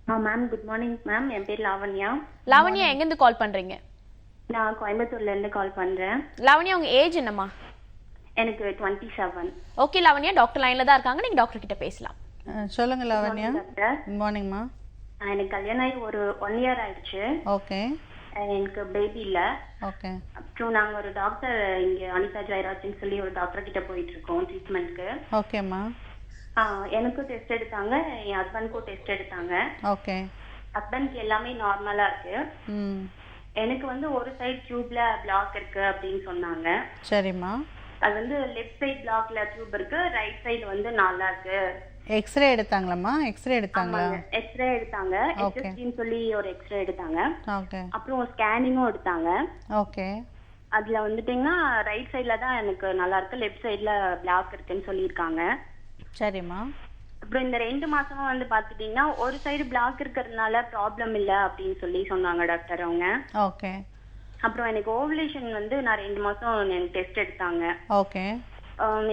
Ma'am good morning ma'am. என் பேர் லாவண்யா. லாவண்யா எங்கேருந்து கால் பண்றீங்க? நான் கோயம்புத்தூர்ல இருந்து கால் பண்றேன். லாவண்யா உங்க ஏஜ் என்னம்மா? எனக்கு 27. ஓகே லாவண்யா, டாக்டர் லைன்ல தான் இருக்காங்க, நீங்க டாக்டர் கிட்ட பேசலாம். சொல்லுங்க லாவண்யா. Doctor, good மார்னிங்மா. எனக்கு கல்யாணம் ஆகி ஒரு 1 இயர் ஆயிடுச்சு. ஓகே எனக்கு பேபி இல்ல. ஓகே அப்புறம் நாங்க ஒரு டாக்டர் இங்க அனிதா ஜெயராஜ்னு சொல்லி ஒரு டாக்டர் கிட்ட போயிட்டு இருக்கோம் ட்ரீட்மெண்ட்க்கு. ஓகேம்மா. எனக்கும் டெஸ்ட் எடுத்தாங்க, என் ஹஸ்பண்ட்க்கும் டெஸ்ட் எடுத்தாங்க. ஓகே. ஹஸ்பண்ட்க்கு எல்லாமே நார்மலா இருக்கு. எனக்கு வந்து ஒரு சைடு டியூப்ல பிளாக் இருக்கு அப்படின்னு சொன்னாங்க. சரிம்மா. அது வந்து லெஃப்ட் சைடு பிளாக்ல டியூப் இருக்கு, ரைட் சைடு வந்து நல்லா இருக்கு. எக்ஸ்ரே எடுத்தாங்களாம்மா? எக்ஸ்ரே எடுத்தாங்களா? எக்ஸ்ரே எடுத்தாங்க, எச்எஸ்டின்னு சொல்லி ஒரு எக்ஸ்ரே எடுத்தாங்க. ஓகே. அப்புறம் ஸ்கேனிங்கும் எடுத்தாங்க. ஓகே. அதுல வந்துட்டீங்கன்னா ரைட் சைடுல தான் எனக்கு நல்லா இருக்கு, லெஃப்ட் சைடுல பிளாக் இருக்குன்னு சொல்லியிருக்காங்க. சரிம்மா. அப்புறம் இந்த 2 மாசமா வந்து பாத்துட்டீங்கன்னா ஒரு சைடு பிளாக் இருக்கிறதுனால ப்ராப்ளம் இல்ல அப்படின்னு சொல்லி சொன்னாங்க டாக்டர் அவங்க. ஓகே. அப்புறம் எனக்கு ஓவலேஷன் வந்து நான் 2 மாசம் எனக்கு டெஸ்ட் எடுத்தாங்க. ஓகே.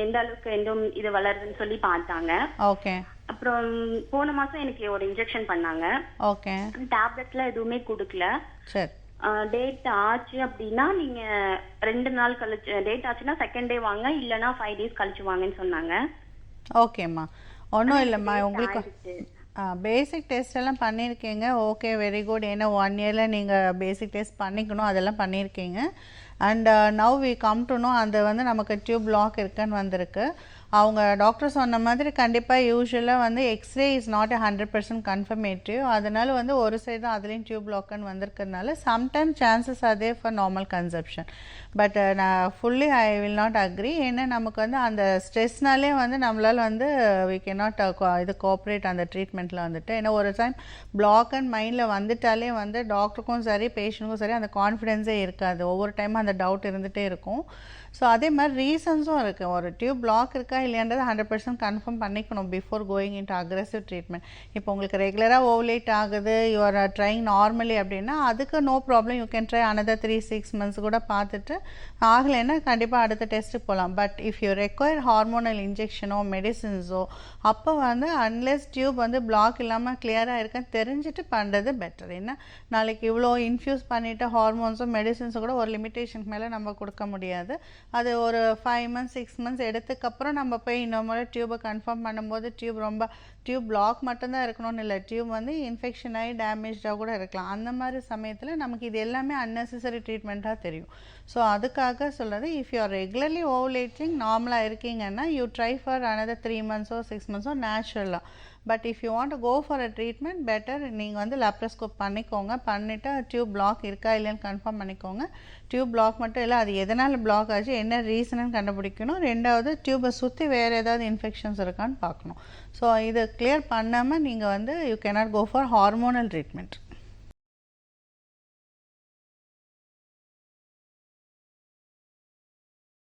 எந்த அளவுக்கு எந்த இது வளருதுன்னு சொல்லி பார்த்தாங்க. ஓகே. அப்புறம் போன மாசம் எனக்கு ஒரு இன்ஜெக்ஷன் பண்ணாங்க. ஓகே. டேப்லெட்ல எதுவுமே கொடுக்கல. சரி. டேட் ஆச்சு அப்படின்னா நீங்க 2 நாள் கழிச்சு, டேட் ஆச்சுன்னா செகண்ட் டே வாங்க, இல்லைன்னா 5 days கழிச்சு வாங்கன்னு சொன்னாங்க. ஓகேம்மா, ஒன்றும் இல்லைம்மா. உங்களுக்கு பேசிக் டெஸ்ட் எல்லாம் பண்ணியிருக்கீங்க. Okay, very good. ஏன்னா 1 இயரில் நீங்கள் பேசிக் டெஸ்ட் பண்ணிக்கணும், அதெல்லாம் பண்ணியிருக்கீங்க. And now we come to know அது வந்து நமக்கு டியூப் பிளாக் இருக்குன்னு வந்திருக்கு. அவங்க டாக்டர் சொன்ன மாதிரி கண்டிப்பாக யூஸ்வலாக வந்து எக்ஸ்ரே இஸ் நாட் 100% கன்ஃபர்மேட்டிவ். அதனால வந்து ஒரு சைடு தான் அதுலேயும் டியூப் பிளாக்குன்னு வந்திருக்கிறதுனால சம்டைம் சான்சஸ் அதே ஃபார் நார்மல் கன்சப்ஷன். பட் நான் fully I will not agri. ஏன்னா நமக்கு வந்து அந்த ஸ்ட்ரெஸ்னாலே வந்து நம்மளால் வந்து வி கேனாட் இது கோஆப்ரேட் அந்த ட்ரீட்மெண்ட்டில் வந்துட்டு. ஏன்னா ஒரு டைம் பிளாக் அண்ட் மைண்டில் வந்துட்டாலே வந்து டாக்டருக்கும் சரி பேஷண்ட்டுக்கும் சரி அந்த கான்ஃபிடென்ஸே இருக்காது. ஒவ்வொரு டைமும் அந்த டவுட் இருந்துகிட்டே இருக்கும். ஸோ அதே மாதிரி ரீசன்ஸும் இருக்குது. ஒரு டியூப் பிளாக் இருக்கா இல்லையான்றது 100% கன்ஃபார்ம் பண்ணிக்கணும் before going into aggressive treatment. இப்போ உங்களுக்கு ரெகுலராக ஓவலேட் ஆகுது, யூ ஆர் ட்ரைங் நார்மலி அப்படின்னா அதுக்கு no problem, you can try another 3-6 months கூட பார்த்துட்டு ஆகலைன்னா கண்டிப்பாக அடுத்த டெஸ்ட்டுக்கு போகலாம். But if you require hormonal இன்ஜெக்ஷனோ மெடிசின்ஸோ அப்போ வந்து அன்லெஸ் டியூப் வந்து பிளாக் இல்லாமல் கிளியராக இருக்குன்னு தெரிஞ்சுட்டு பண்ணுறது பெட்டர். ஏன்னா நாளைக்கு இவ்வளோ இன்ஃப்யூஸ் பண்ணிவிட்டு ஹார்மோன்ஸும் மெடிசின்ஸும் கூட ஒரு லிமிட்டேஷனுக்கு மேலே நம்ம கொடுக்க முடியாது. அது ஒரு 5 months 6 months எடுத்துக்கப்புறம் நம்ம போய் இன்னொரு முறை டியூபை கன்ஃபார்ம் பண்ணும்போது டியூப் பிளாக் மட்டும்தான் இருக்கணும்னு இல்லை, டியூப் வந்து இன்ஃபெக்ஷன் ஆகி டேமேஜாக கூட இருக்கலாம். அந்த மாதிரி சமயத்தில் நமக்கு இது எல்லாமே அன்னெசரி ட்ரீட்மெண்ட்டாக தெரியும். ஸோ அதுக்காக சொல்கிறது, if you are regularly ovulating நார்மலாக இருக்கீங்கன்னா you try for another 3 months 6 months நேச்சுரலாக. But if you want to go for a treatment better நீங்கள் வந்து லாப்ரோஸ்கோப் பண்ணிக்கோங்க. பண்ணிவிட்டு டியூப் பிளாக் இருக்கா இல்லைன்னு கன்ஃபார்ம் பண்ணிக்கோங்க. டியூப் பிளாக் மட்டும் இல்லை, அது எதனால் பிளாக் ஆச்சு, என்ன ரீசனுன்னு கண்டுபிடிக்கணும். ரெண்டாவது டியூப்பை சுற்றி வேறு ஏதாவது இன்ஃபெக்ஷன்ஸ் இருக்கான்னு பார்க்கணும். ஸோ இதை கிளியர் பண்ணாமல் நீங்கள் வந்து you cannot go for hormonal treatment.